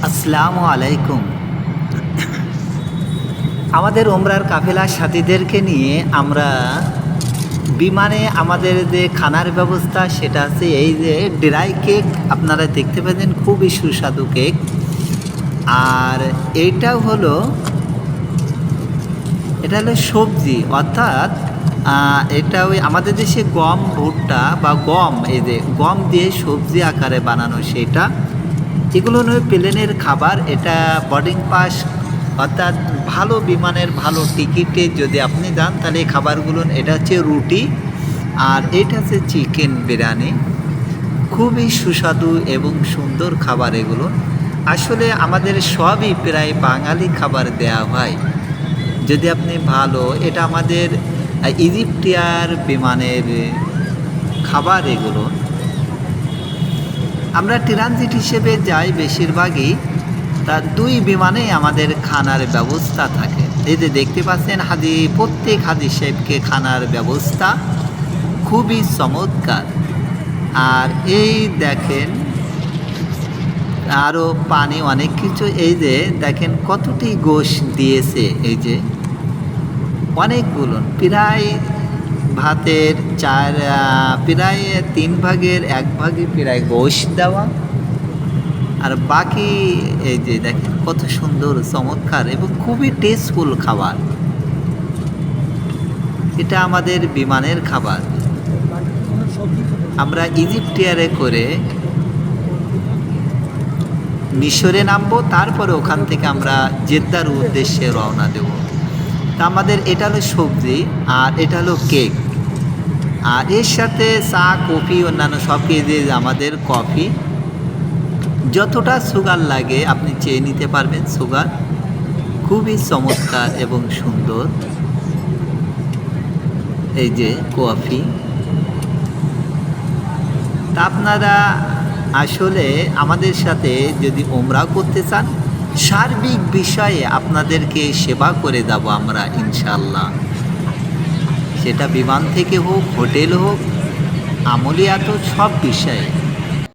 আসসালামু আলাইকুম। আমাদের ওমরার কাফেলা সাথীদেরকে নিয়ে আমরা বিমানে আমাদের যে খানার ব্যবস্থা সেটা আছে এই যে ড্রাই কেক আপনারা দেখতে পাচ্ছেন, খুবই সুস্বাদু কেক। আর এটা হলো সবজি, অর্থাৎ এটা ওই আমাদের দেশে গম ভুট্টা বা গম, এই যে গম দিয়ে সবজি আকারে বানানো সেটা। এগুলো নয় প্লেনের খাবার, এটা বোর্ডিং পাস অর্থাৎ ভালো বিমানের ভালো টিকিটে যদি আপনি যান তাহলে এই খাবারগুলো, এটা হচ্ছে রুটি আর এটা হচ্ছে চিকেন বিরিয়ানি। খুবই সুস্বাদু এবং সুন্দর খাবার এগুলো। আসলে আমাদের সবই প্রায় বাঙালি খাবার দেয়া হয়। যদি আপনি ভালো, এটা আমাদের ইজিপ্টিয়ার বিমানের খাবার এগুলো। আমরা ট্রানজিট হিসেবে যাই বেশিরভাগই, তার দুই বিমানেই আমাদের খানার ব্যবস্থা থাকে। এই যে দেখতে পাচ্ছেন প্রত্যেক হাজি সাহেবকে খানার ব্যবস্থা খুবই চমৎকার। আর এই দেখেন আরও পানি অনেক কিছু, এই যে দেখেন কতটি গোশ দিয়েছে, এই যে অনেকগুলো, প্রায় ভাতের প্রায় 3/1 প্রায় গোশ দেওয়া। আর বাকি এই যে দেখেন কত সুন্দর চমৎকার এবং খুবই টেস্টফুল খাবার। এটা আমাদের বিমানের খাবার। আমরা ইজিপ্টিয়ারে করে মিশরে নামবো, তারপরে ওখান থেকে আমরা জেদ্দার উদ্দেশ্যে রওনা দেব। তা আমাদের এটা হলো সবজি আর এটা হলো কেক, আর এর সাথে চা কফি অন্যান্য সব কিছু। আমাদের কফি যতটা সুগার লাগে আপনি চেয়ে নিতে পারবেন সুগার। খুবই চমৎকার এবং সুন্দর এই যে কফি। তা আপনারা আসলে আমাদের সাথে যদি ওমরা করতে চান, সার্বিক বিষয়ে আপনাদেরকে সেবা করে যাব আমরা ইনশাল্লাহ। সেটা বিমান থেকে হোক, হোটেল হোক, আমলিয়াত হোক, সব বিষয়ে।